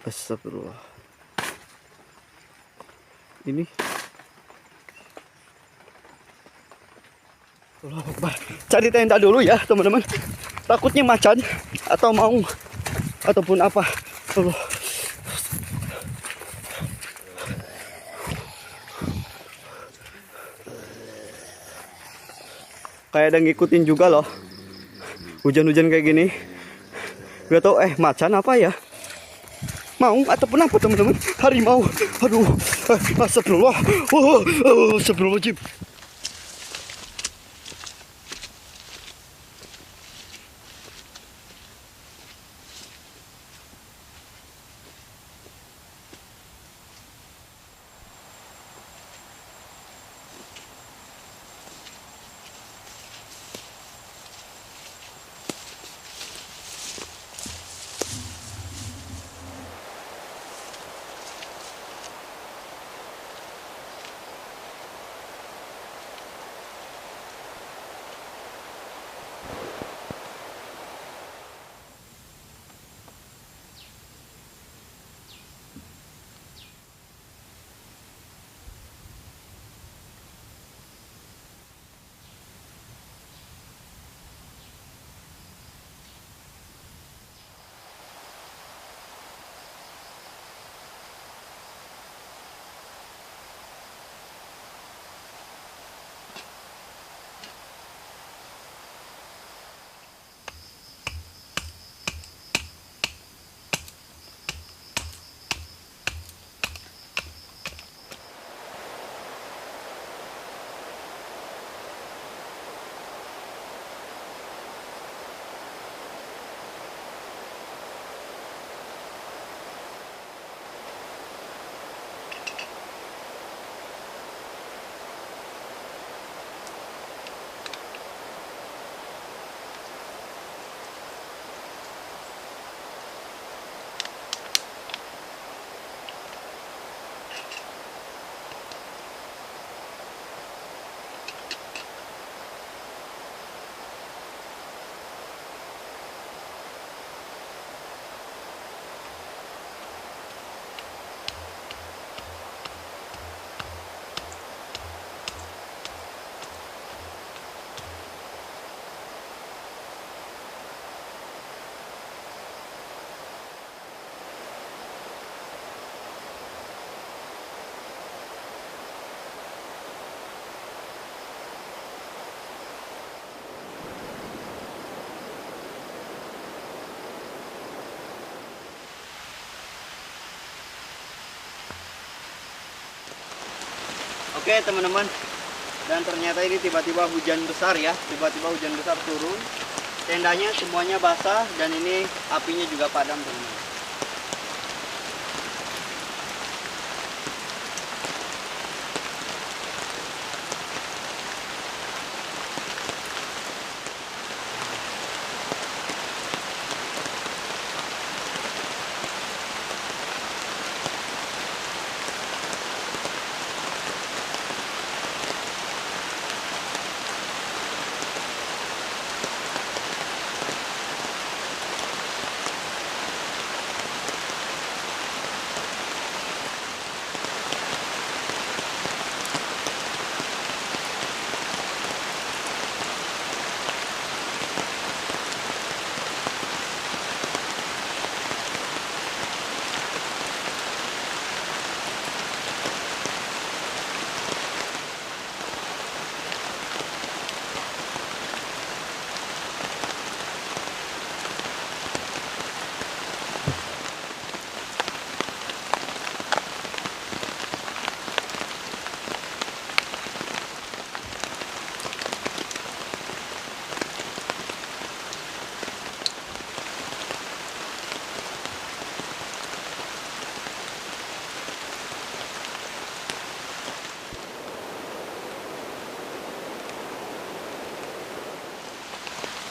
Astagfirullah. Ini Allah Akbar. Cari tenda dulu ya teman-teman. Takutnya macan atau maung ataupun apa. Allah. Kayak ada ngikutin juga loh. Hujan-hujan kayak gini. Gak tau macan apa ya. Maung ataupun apa teman-teman. Harimau. Aduh. Astagfirullah. Astagfirullahaladzim. Oke teman-teman, dan ternyata ini tiba-tiba hujan besar ya, tiba-tiba hujan besar turun, tendanya semuanya basah dan ini apinya juga padam teman-teman.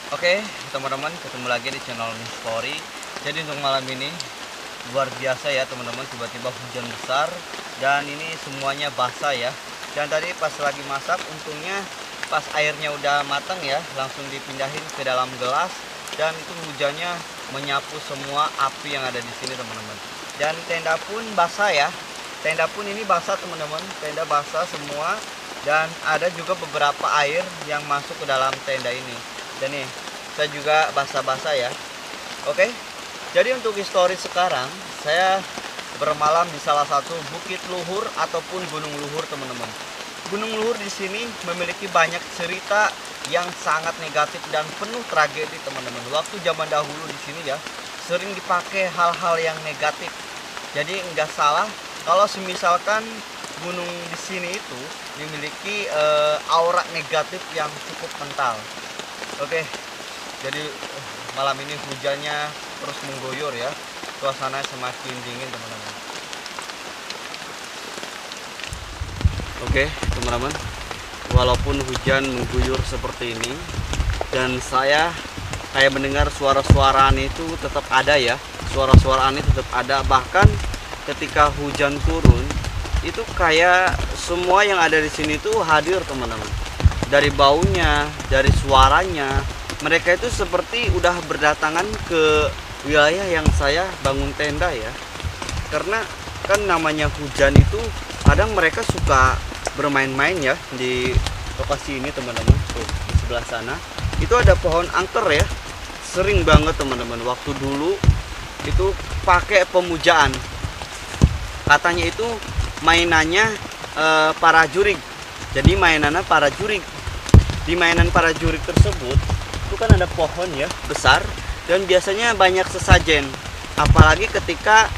Oke teman-teman, ketemu lagi di channel Story. Jadi untuk malam ini luar biasa ya teman-teman, tiba-tiba hujan besar dan ini semuanya basah ya. Dan tadi pas lagi masak, untungnya pas airnya udah matang ya, langsung dipindahin ke dalam gelas dan itu hujannya menyapu semua api yang ada di sini teman-teman. Dan tenda pun basah ya. Tenda pun ini basah teman-teman, tenda basah semua. Dan ada juga beberapa air yang masuk ke dalam tenda ini. Dan nih, saya juga basah-basah ya. Oke, jadi untuk histori sekarang, saya bermalam di salah satu bukit luhur ataupun gunung luhur teman-teman. Gunung luhur di sini memiliki banyak cerita yang sangat negatif dan penuh tragedi teman-teman. Waktu zaman dahulu di sini ya, sering dipakai hal-hal yang negatif. Jadi nggak salah kalau semisalkan gunung di sini itu memiliki aura negatif yang cukup kental. Oke, jadi malam ini hujannya terus mengguyur ya, suasana semakin dingin teman-teman. Oke teman-teman, walaupun hujan mengguyur seperti ini dan saya kayak mendengar suara-suara aneh itu tetap ada ya, suara-suara aneh tetap ada. Bahkan ketika hujan turun itu kayak semua yang ada di sini tuh hadir teman-teman. Dari baunya, dari suaranya, mereka itu seperti udah berdatangan ke wilayah yang saya bangun tenda ya. Karena kan namanya hujan itu kadang mereka suka bermain-main ya di lokasi ini teman-teman. Tuh di sebelah sana itu ada pohon angker ya. Sering banget teman-teman waktu dulu itu pakai pemujaan. Katanya itu mainannya para jurig. Jadi mainannya para jurig. Di mainan para jurig tersebut itu kan ada pohon ya besar dan biasanya banyak sesajen. Apalagi ketika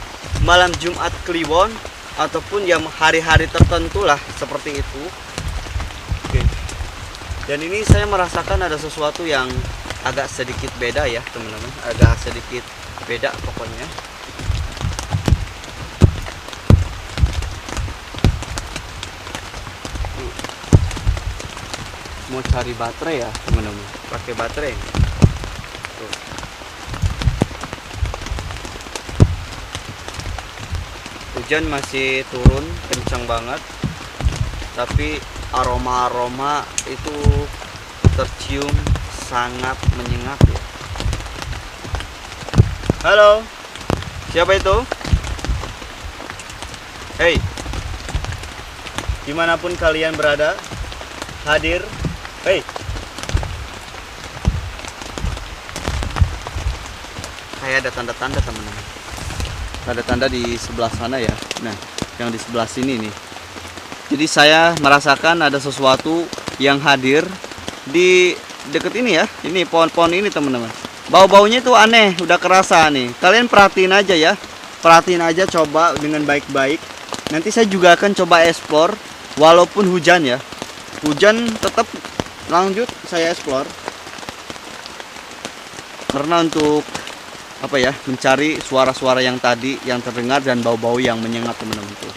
malam Jumat Kliwon ataupun yang hari-hari tertentu lah seperti itu. Oke. Dan ini saya merasakan ada sesuatu yang agak sedikit beda ya teman-teman, agak sedikit beda pokoknya. Mau cari baterai ya teman-teman, pakai baterai. Tuh. Hujan masih turun kencang banget, tapi aroma-aroma itu tercium sangat menyengat ya. Halo, siapa itu? Hei, dimanapun kalian berada, hadir. Hei, kayak ada tanda-tanda teman-teman. Tanda-tanda di sebelah sana ya. Nah, yang di sebelah sini nih. Jadi saya merasakan ada sesuatu yang hadir di deket ini ya. Ini pohon-pohon ini teman-teman. Bau-baunya itu aneh, udah kerasa nih. Kalian perhatiin aja ya. Perhatiin aja coba dengan baik-baik. Nanti saya juga akan coba explore walaupun hujan ya. Hujan tetap lanjut saya explore. Karena untuk apa ya, mencari suara-suara yang tadi yang terdengar dan bau-bau yang menyengat teman-teman tuh.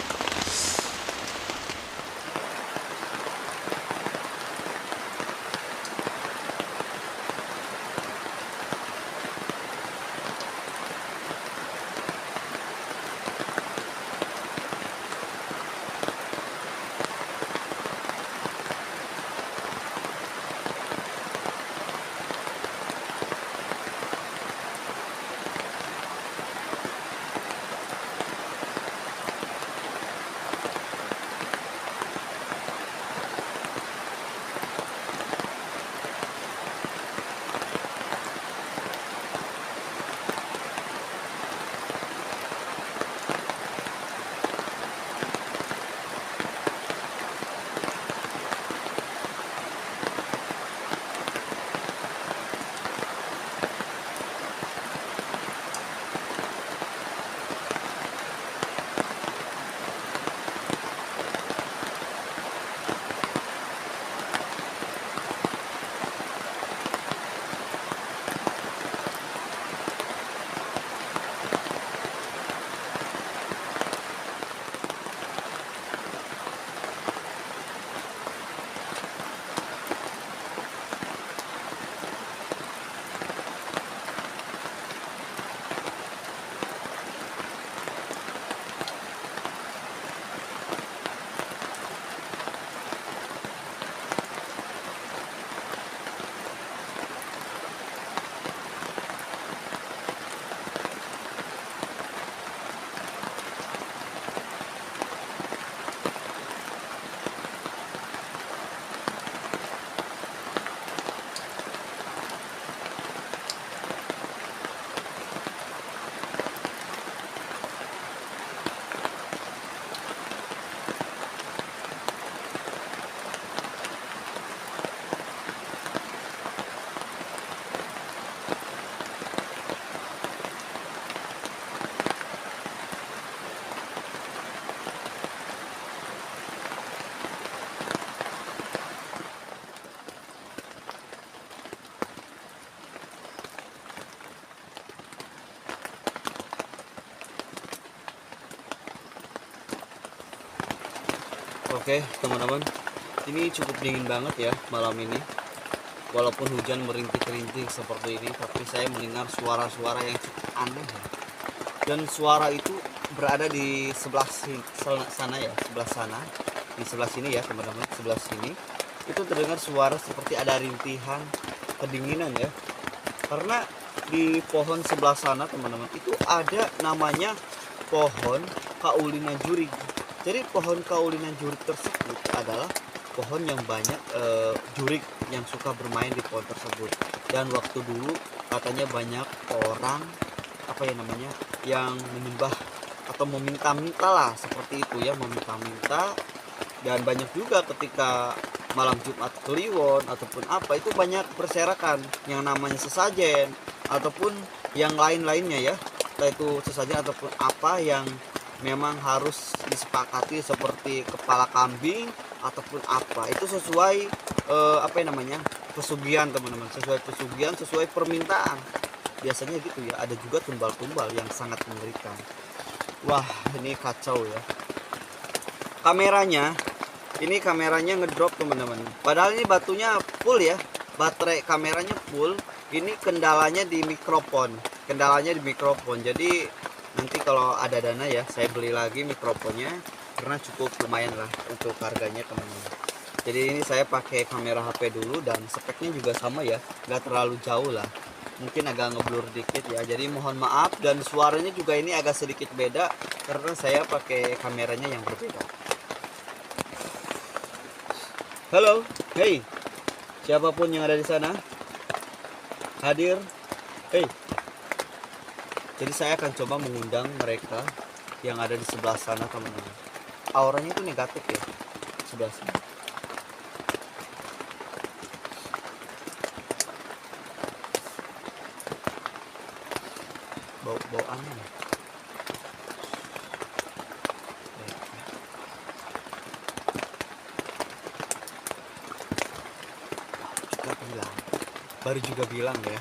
Oke teman-teman, ini cukup dingin banget ya malam ini. Walaupun hujan merintih-rintik seperti ini, tapi saya mendengar suara-suara yang cukup aneh ya. Dan suara itu berada di sebelah sana ya, sebelah sana. Di sebelah sini ya teman-teman, sebelah sini. Itu terdengar suara seperti ada rintihan, kedinginan ya. Karena di pohon sebelah sana teman-teman, itu ada namanya pohon Kaulina jurig. Jadi pohon Kaulina jurig tersebut adalah pohon yang banyak jurig yang suka bermain di pohon tersebut. Dan waktu dulu katanya banyak orang yang menyembah atau meminta-minta lah seperti itu ya, meminta-minta. Dan banyak juga ketika malam Jumat Kliwon ataupun apa itu banyak berserakan yang namanya sesajen ataupun yang lain-lainnya ya, entah itu sesajen ataupun apa yang memang harus disepakati seperti kepala kambing ataupun apa, itu sesuai pesugihan teman-teman, sesuai pesugihan, sesuai permintaan biasanya gitu ya. Ada juga tumbal-tumbal yang sangat mengerikan. Wah ini kacau ya, kameranya ngedrop teman-teman, padahal ini batunya full ya, baterai kameranya full. Ini kendalanya di mikrofon, jadi nanti kalau ada dana ya saya beli lagi mikrofonnya, karena cukup lumayan lah untuk harganya teman-teman. Jadi ini saya pakai kamera HP dulu dan speknya juga sama ya, nggak terlalu jauh lah, mungkin agak ngeblur dikit ya, jadi mohon maaf. Dan suaranya juga ini agak sedikit beda karena saya pakai kameranya yang berbeda. Halo, hey, siapapun yang ada di sana hadir, hey. Jadi saya akan coba mengundang mereka yang ada di sebelah sana teman-teman. Auranya itu negatif ya, sebelah sana. Bau angin. Baru juga bilang ya.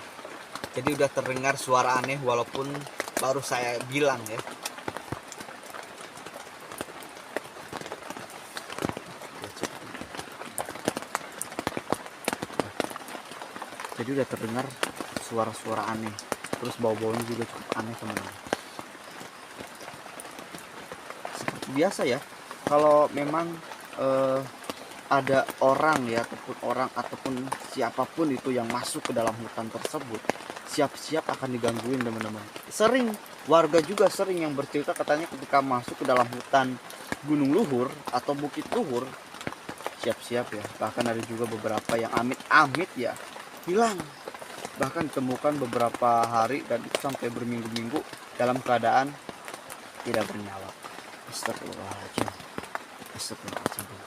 Jadi udah terdengar suara aneh walaupun baru saya bilang ya. Jadi udah terdengar suara-suara aneh. Terus bau-baunya juga cukup aneh teman-teman. Seperti biasa ya, kalau memang ada orang ya, ataupun siapapun itu yang masuk ke dalam hutan tersebut, siap-siap akan digangguin teman-teman. Sering warga juga sering yang bercerita katanya ketika masuk ke dalam hutan Gunung Luhur atau Bukit Luhur, siap-siap ya. Bahkan ada juga beberapa yang amit-amit ya hilang, bahkan ditemukan beberapa hari dan itu sampai berminggu-minggu dalam keadaan tidak bernyawa. Astagfirullahaladzim, astagfirullahaladzim.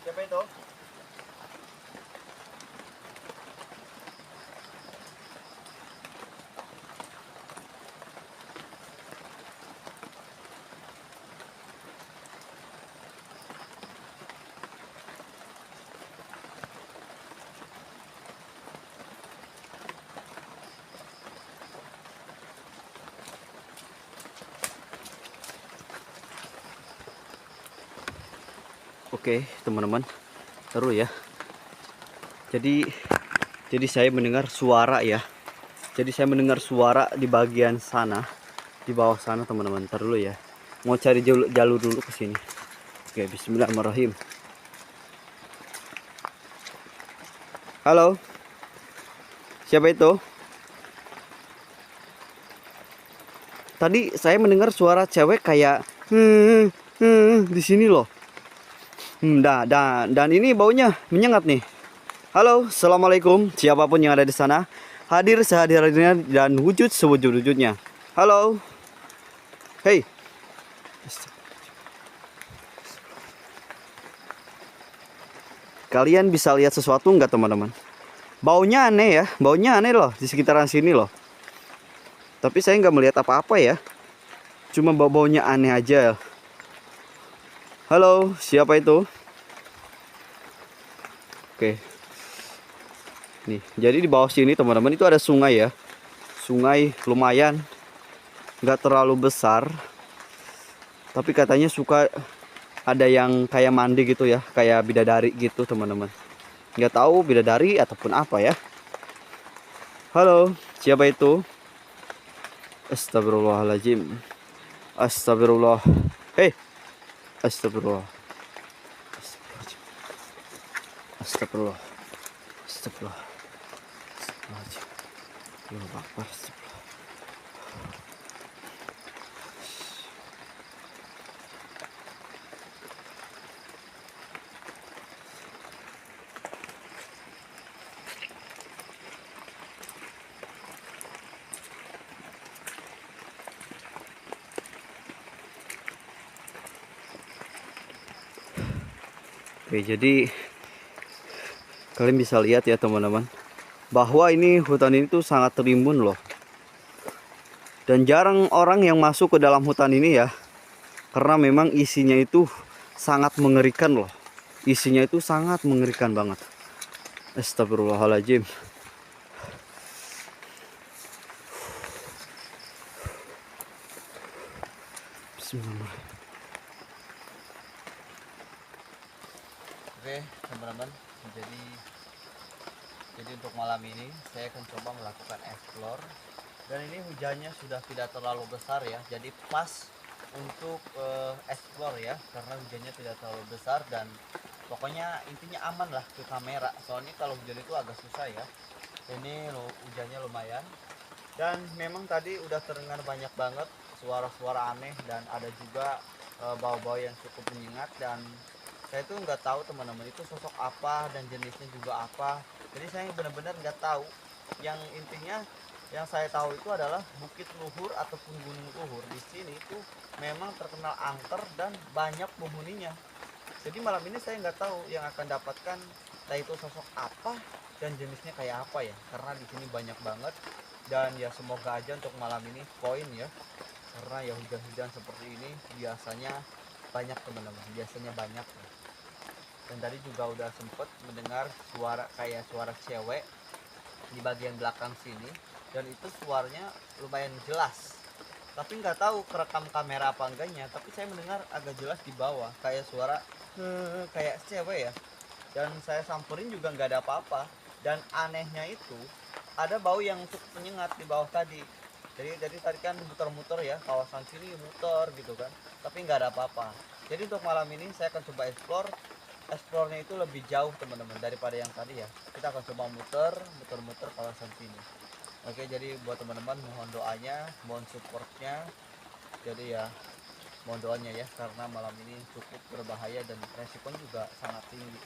Siapa itu? Oke teman-teman, seru ya. Jadi saya mendengar suara ya. Jadi saya mendengar suara di bagian sana, di bawah sana teman-teman. Ntar dulu ya, mau cari jalur dulu ke sini. Oke, bismillahirrahmanirrahim. Halo, siapa itu? Tadi saya mendengar suara cewek kayak di sini loh. Dan ini baunya menyengat nih. Halo, assalamualaikum. Siapapun yang ada di sana, hadir sehadir-hadirnya dan wujud sewujud-wujudnya. Halo, hey. Kalian bisa lihat sesuatu nggak teman-teman? Baunya aneh ya, baunya aneh loh di sekitaran sini loh. Tapi saya nggak melihat apa-apa ya. Cuma bau-baunya aneh aja. Halo, siapa itu? Oke. Nih, jadi di bawah sini teman-teman itu ada sungai ya. Sungai lumayan, nggak terlalu besar. Tapi katanya suka ada yang kayak mandi gitu ya, kayak bidadari gitu teman-teman. Nggak tahu bidadari ataupun apa ya. Halo, siapa itu? Astagfirullahaladzim. Astagfirullah. Hei, astagfirullah. Astagfirullah. Astagfirullah. Astagfirullahaladzim. Allahu Akbar. Oke, jadi kalian bisa lihat ya teman-teman, bahwa ini hutan ini tuh sangat rimbun loh. Dan jarang orang yang masuk ke dalam hutan ini ya, karena memang isinya itu sangat mengerikan loh. Isinya itu sangat mengerikan banget. Astagfirullahaladzim. Bismillahirrahmanirrahim. Oke teman-teman, jadi untuk malam ini saya akan coba melakukan explore. Dan ini hujannya sudah tidak terlalu besar ya, jadi pas untuk explore ya, karena hujannya tidak terlalu besar. Dan pokoknya intinya aman lah ke kamera, soalnya kalau hujan itu agak susah ya. Ini hujannya lumayan, dan memang tadi udah terdengar banyak banget suara-suara aneh, dan ada juga bau-bau yang cukup menyengat. Dan saya tuh nggak tahu teman-teman itu sosok apa dan jenisnya juga apa, jadi saya benar-benar nggak tahu. Yang intinya yang saya tahu itu adalah Bukit Luhur ataupun Gunung Luhur di sini tuh memang terkenal angker dan banyak penghuninya. Jadi malam ini saya nggak tahu yang akan dapatkan entah itu sosok apa dan jenisnya kayak apa ya, karena di sini banyak banget. Dan ya semoga aja untuk malam ini poin ya, karena ya hujan-hujan seperti ini biasanya banyak teman-teman, biasanya banyak. Dan tadi juga udah sempet mendengar suara kayak suara cewek di bagian belakang sini, dan itu suaranya lumayan jelas. Tapi nggak tahu kerekam kamera apa enggaknya, tapi saya mendengar agak jelas di bawah kayak suara kayak cewek ya. Dan saya samperin juga nggak ada apa-apa. Dan anehnya itu ada bau yang cukup menyengat di bawah tadi. Jadi tadi kan muter-muter ya, kawasan sini muter gitu kan, tapi nggak ada apa-apa. Jadi untuk malam ini saya akan coba explore-nya itu lebih jauh teman-teman daripada yang tadi ya. Kita akan coba muter-muter kawasan sini. Oke, jadi buat teman-teman mohon doanya, mohon supportnya. Jadi ya mohon doanya ya, karena malam ini cukup berbahaya dan resikonya juga sangat tinggi.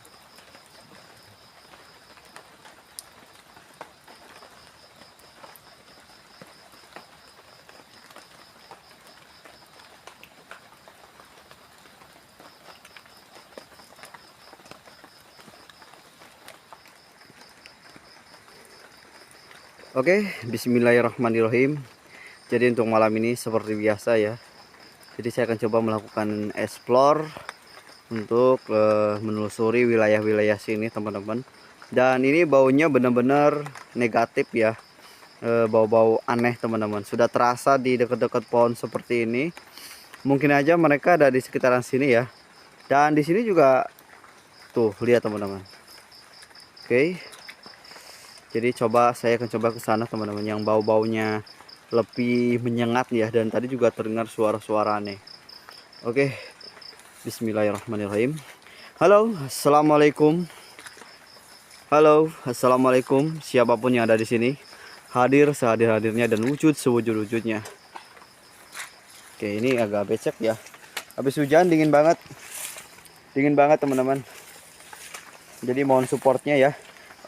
Oke, bismillahirrahmanirrahim. Jadi untuk malam ini seperti biasa ya. Jadi saya akan coba melakukan explore untuk menelusuri wilayah-wilayah sini teman-teman. Dan ini baunya benar-benar negatif ya. Bau-bau aneh teman-teman. Sudah terasa di dekat-dekat pohon seperti ini. Mungkin aja mereka ada di sekitaran sini ya. Dan di sini juga tuh lihat teman-teman. Oke. Jadi saya akan coba ke sana teman-teman, yang bau-baunya lebih menyengat ya, dan tadi juga terdengar suara-suara aneh. Oke. Bismillahirrahmanirrahim. Halo, assalamualaikum. Halo, assalamualaikum. Siapapun yang ada di sini, hadir sehadir-hadirnya dan wujud sewujud-wujudnya. Oke, ini agak becek ya. Habis hujan dingin banget teman-teman. Jadi mohon supportnya ya.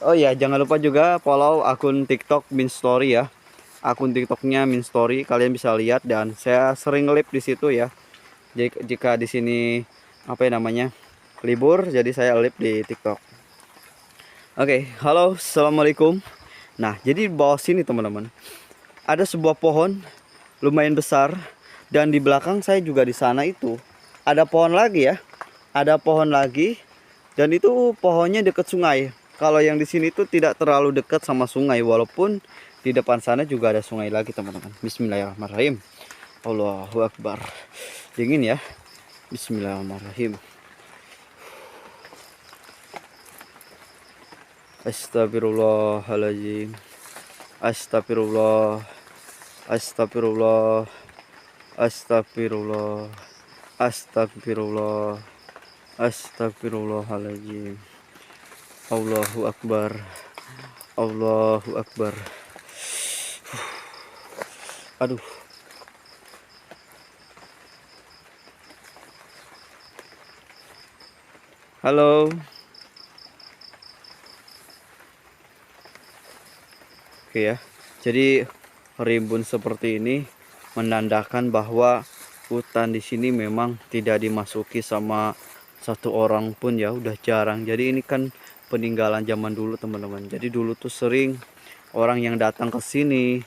Oh ya, jangan lupa juga follow akun TikTok Min Story ya. Akun TikToknya Min Story, kalian bisa lihat dan saya sering live di situ ya. Jika di sini apa ya namanya libur, jadi saya live di TikTok. Oke, halo, assalamualaikum. Nah, jadi di bawah sini teman-teman ada sebuah pohon lumayan besar dan di belakang saya juga di sana itu ada pohon lagi ya. Ada pohon lagi dan itu pohonnya dekat sungai. Kalau yang di sini tuh tidak terlalu dekat sama sungai walaupun di depan sana juga ada sungai lagi teman-teman. Bismillahirrahmanirrahim. Allahu Akbar. Dingin ya. Bismillahirrahmanirrahim. Astagfirullahaladzim. Astagfirullah. Astagfirullah. Astagfirullah. Astagfirullah. Astagfirullahaladzim. Allahu Akbar. Allahu Akbar. Aduh. Halo. Oke ya. Jadi rimbun seperti ini menandakan bahwa hutan di sini memang tidak dimasuki sama satu orang pun ya, udah jarang. Jadi ini kan peninggalan zaman dulu teman-teman. Jadi dulu tuh sering orang yang datang ke sini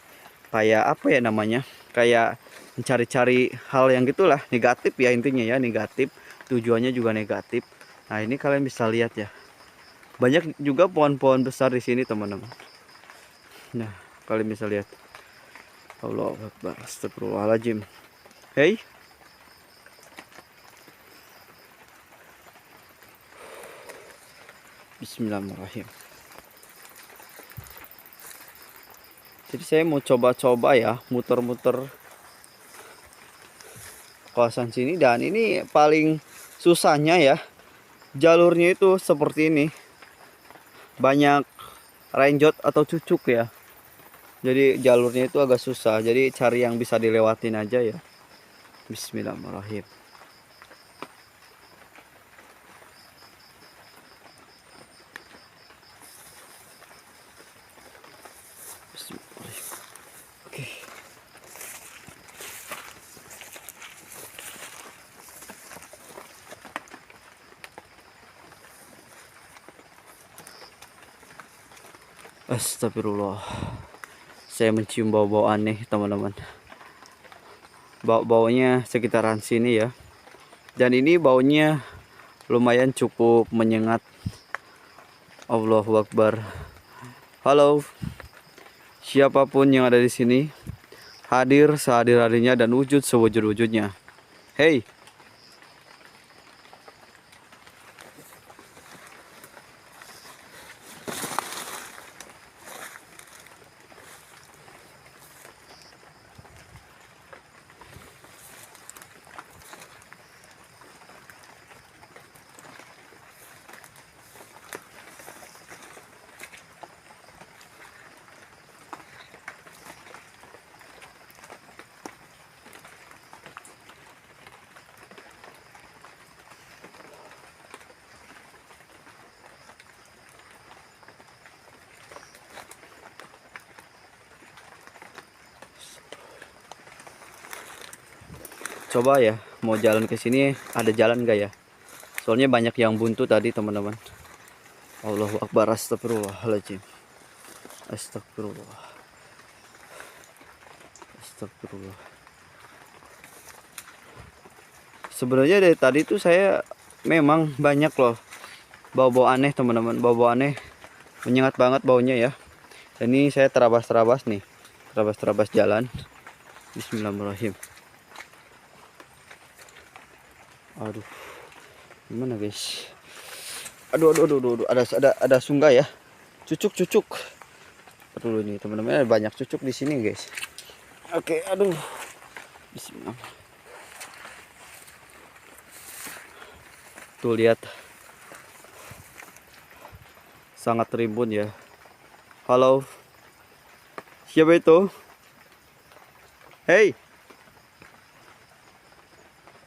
kayak apa ya namanya? Kayak mencari-cari hal yang gitulah, negatif ya intinya ya, negatif. Tujuannya juga negatif. Nah, ini kalian bisa lihat ya. Banyak juga pohon-pohon besar di sini teman-teman. Nah, kalian bisa lihat. Allahu Akbar. Astagfirullahaladzim. Hei. Bismillahirrahmanirrahim. Jadi saya mau coba-coba ya, muter-muter kawasan sini dan ini paling susahnya ya. Jalurnya itu seperti ini. Banyak renjot atau cucuk ya. Jadi jalurnya itu agak susah. Jadi cari yang bisa dilewatin aja ya. Bismillahirrahmanirrahim. Bismillahirrahmanirrahim. Oke. Astagfirullah. Saya mencium bau-bau aneh teman-teman. Bau-baunya sekitaran sini ya. Dan ini baunya lumayan cukup menyengat. Allahu Akbar. Halo. Siapapun yang ada di sini, hadir sehadir-hadirnya dan wujud sewujud-wujudnya. Hei. Coba ya, mau jalan ke sini ada jalan enggak ya? Soalnya banyak yang buntu tadi, teman-teman. Allahu Akbar, astagfirullahaladzim. Astagfirullah. Astagfirullah. Sebenarnya dari tadi tuh saya memang banyak loh bau-bau aneh, teman-teman. Bau-bau aneh, menyengat banget baunya ya. Dan ini saya terabas-terabas nih. Terabas-terabas jalan. Bismillahirrahmanirrahim. Aduh, gimana guys? Aduh, ada sungai ya. Cucuk. Aduh, ini teman-teman ada banyak cucuk di sini guys. Oke, aduh. Bismillah. Tuh lihat. Sangat rimbun ya. Halo. Siapa itu? Hei.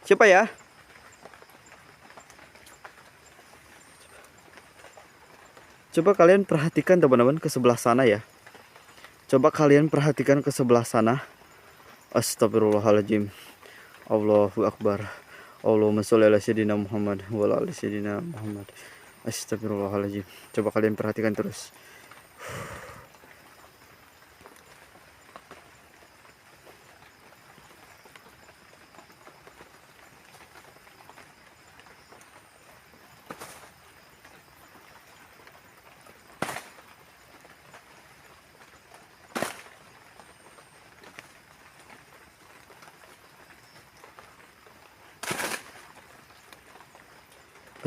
Siapa ya? Coba kalian perhatikan teman-teman ke sebelah sana ya. Coba kalian perhatikan ke sebelah sana. Astagfirullahaladzim. Allahu Akbar. Allahumma sholli ala sayyidina Muhammad wa ala ali sayyidina Muhammad. Astagfirullahaladzim. Coba kalian perhatikan terus.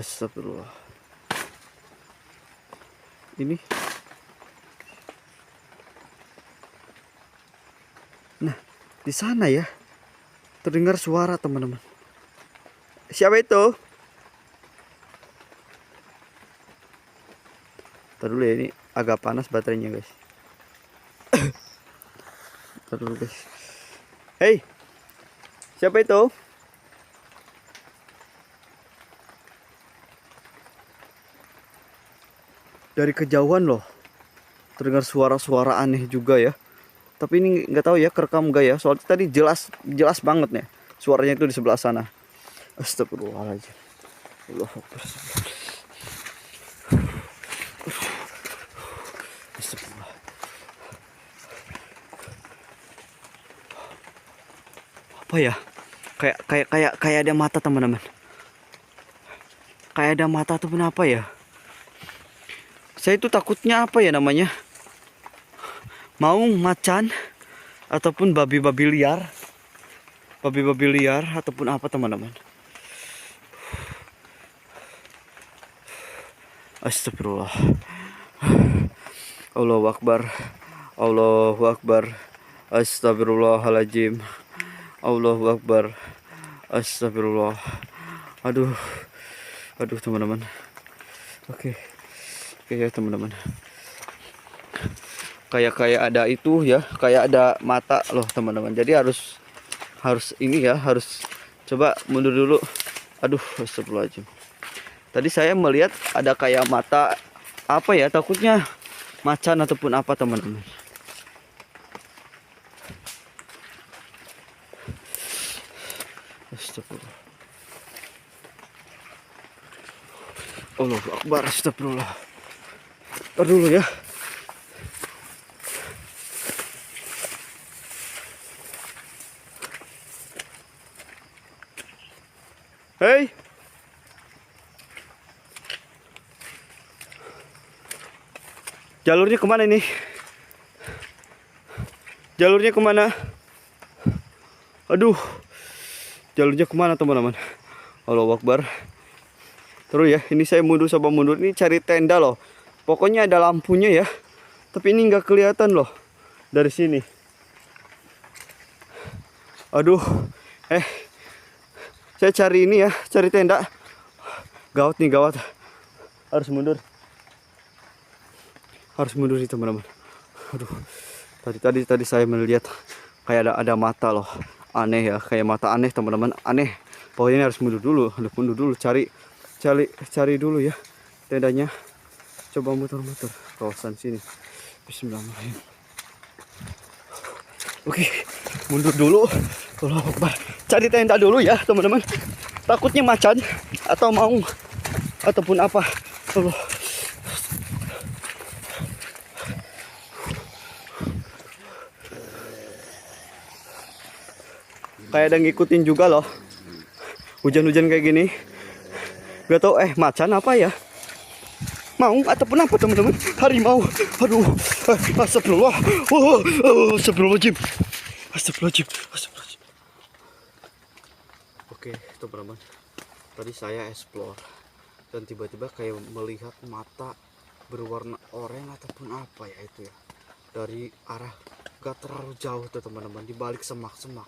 Astagfirullah. Ini. Nah, di sana ya. Terdengar suara teman-teman. Siapa itu? Ntar dulu ya, ini agak panas baterainya guys. Ntar dulu guys. Hei, siapa itu? Dari kejauhan loh, terdengar suara-suara aneh juga ya. Tapi ini nggak tahu ya kerekam nggak ya. Soalnya tadi jelas banget nih suaranya itu di sebelah sana. Astagfirullahaladzim. Allahu Akbar. Astagfirullah. Apa ya? Kayak ada mata teman-teman. Kayak ada mata ataupun apa ya? Saya itu takutnya apa ya namanya? Maung, macan, ataupun babi-babi liar. Babi-babi liar ataupun apa teman-teman. Astagfirullah. Allahu Akbar. Allahu Akbar. Astagfirullahaladzim. Allahu Akbar. Astagfirullah. Aduh teman-teman. Oke ya teman-teman. Kayak ada itu ya, kayak ada mata loh teman-teman. Jadi harus ini ya, harus coba mundur dulu. Aduh, astagfirullahaladzim. Tadi saya melihat ada kayak mata apa ya, takutnya macan ataupun apa teman-teman. Astagfirullah. Allahu Akbar, astagfirullah. Dulu ya. Hei. Jalurnya kemana ini? Jalurnya kemana? Aduh. Jalurnya kemana teman-teman? Allahu Akbar. Terus ya, ini saya mundur sama mundur. Ini cari tenda loh. Pokoknya ada lampunya ya. Tapi ini nggak kelihatan loh dari sini. Aduh. Saya cari ini ya, cari tenda. Gawat nih, gawat. Harus mundur. Harus mundur nih teman-teman. Aduh. Tadi saya melihat kayak ada mata loh. Aneh ya, kayak mata aneh teman-teman. Aneh. Pokoknya ini harus mundur dulu. Mundur dulu, cari dulu ya tendanya. Coba muter-muter kawasan sini. Bismillahirrahmanirrahim. Oke, mundur dulu. Allahu Akbar. Cari tenda dulu ya teman-teman. Takutnya macan atau maung ataupun apa. Allah. Kayak ada ngikutin juga loh. Hujan-hujan kayak gini. Gak tau macan apa ya. Maung ataupun apa teman-teman. Harimau. Aduh. Astagfirullah. Astagfirullahaladzim. Astagfirullahaladzim. Oke teman-teman. Tadi saya explore. Dan tiba-tiba kayak melihat mata berwarna oranye ataupun apa ya itu ya. Dari arah gak terlalu jauh tuh teman-teman. Di balik semak-semak.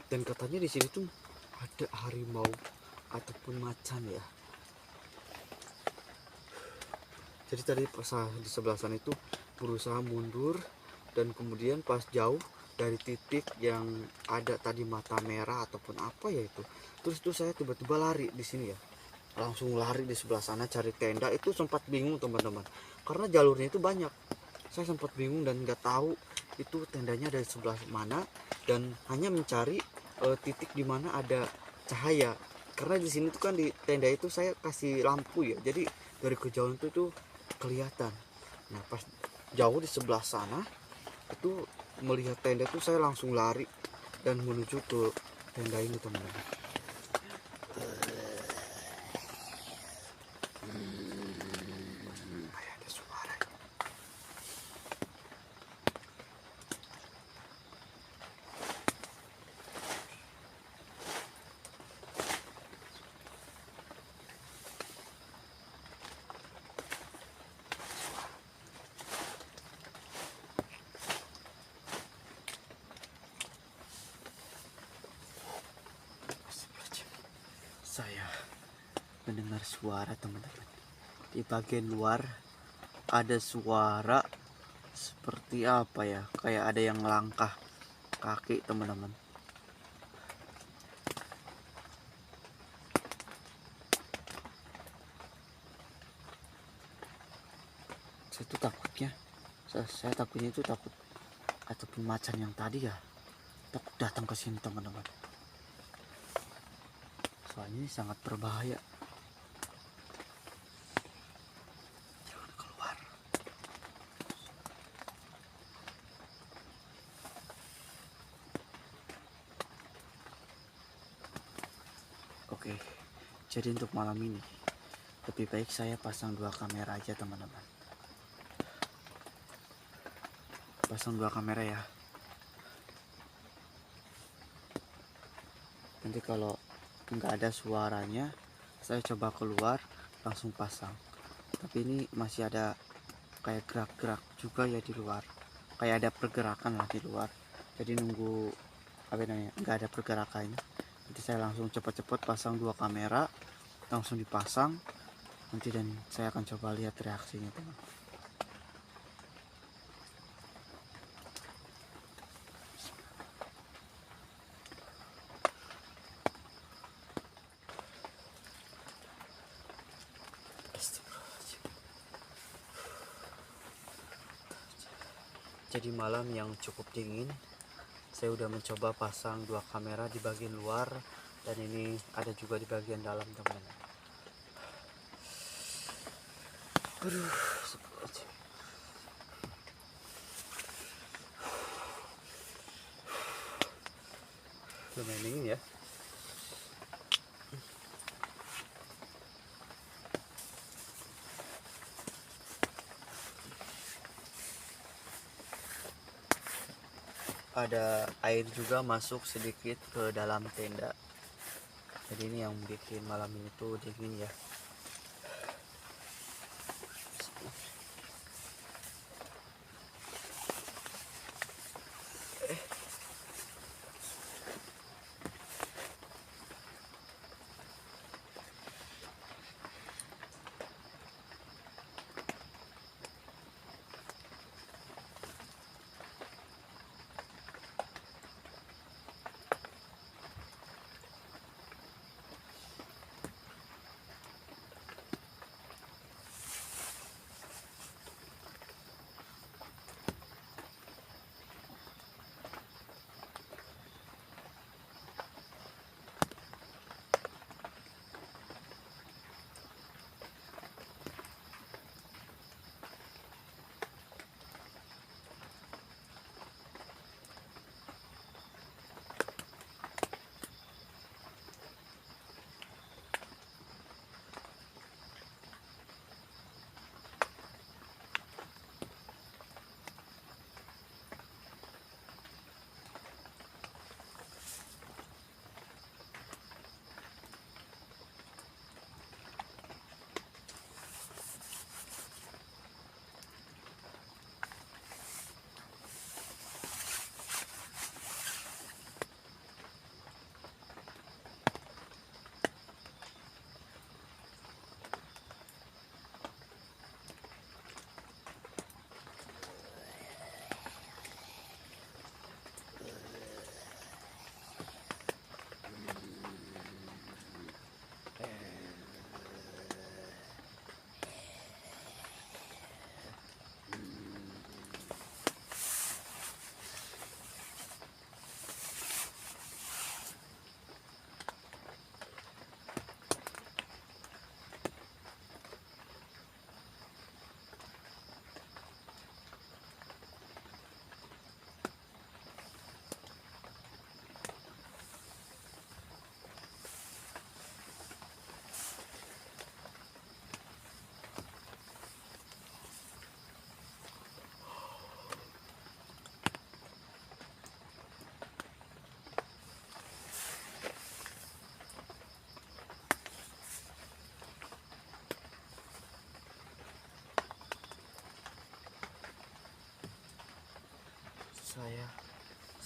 Dan katanya di sini tuh ada harimau ataupun macan ya. Jadi tadi pas di sebelah sana itu berusaha mundur dan kemudian pas jauh dari titik yang ada tadi mata merah ataupun apa ya itu. Terus itu saya tiba-tiba lari di sini ya. langsung lari di sebelah sana cari tenda. Itu sempat bingung teman-teman, karena jalurnya itu banyak. Saya sempat bingung dan nggak tahu itu tendanya dari sebelah mana, dan hanya mencari titik di mana ada cahaya. Karena di sini tuh kan di tenda itu saya kasih lampu ya, jadi dari kejauhan itu tuh kelihatan. Nah pas jauh di sebelah sana itu melihat tenda itu, saya langsung lari dan menuju ke tenda ini teman-teman. Kayak ada suara. Saya mendengar suara teman-teman. Di bagian luar ada suara seperti apa ya? Kayak ada yang langkah kaki teman-teman. Saya takutnya itu takut ataupun macan yang tadi ya, takut datang ke sini teman-teman. Soalnya ini sangat berbahaya. Jangan keluar. Oke, jadi untuk malam ini lebih baik saya pasang 2 kamera aja teman-teman. Pasang 2 kamera ya. Nanti kalau nggak ada suaranya, saya coba keluar langsung pasang. Tapi ini masih ada kayak gerak-gerak juga ya di luar, kayak ada pergerakan lah di luar. Jadi nunggu apa namanya, nggak ada pergerakannya, nanti saya langsung cepat-cepat pasang 2 kamera, langsung dipasang nanti, dan saya akan coba lihat reaksinya teman. Jadi malam yang cukup dingin, saya udah mencoba pasang 2 kamera di bagian luar, dan ini ada juga di bagian dalam teman. Aduh, lumayan dingin ya. Ada air juga masuk sedikit ke dalam tenda. Jadi ini yang bikin malam ini tuh dingin ya.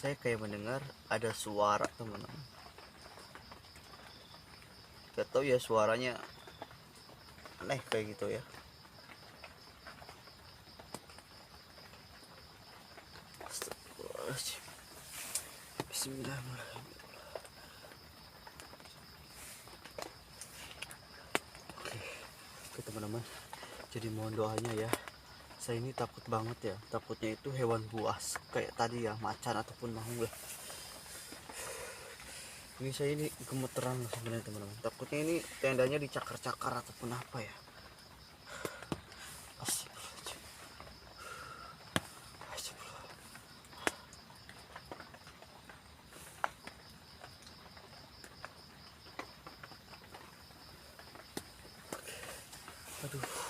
saya kayak mendengar ada suara teman-teman. Gak tahu ya, suaranya aneh kayak gitu ya. Astagfirullahaladzim. Bismillahirrahmanirrahim. Oke teman-teman, jadi mohon doanya ya. Saya ini takut banget ya, takutnya itu hewan buas kayak tadi ya, macan ataupun maung lah. Ini saya ini gemeteran sebenarnya teman-teman, takutnya ini tendanya dicakar-cakar ataupun apa ya. Astagfirullahaladzim. Astagfirullah. Aduh.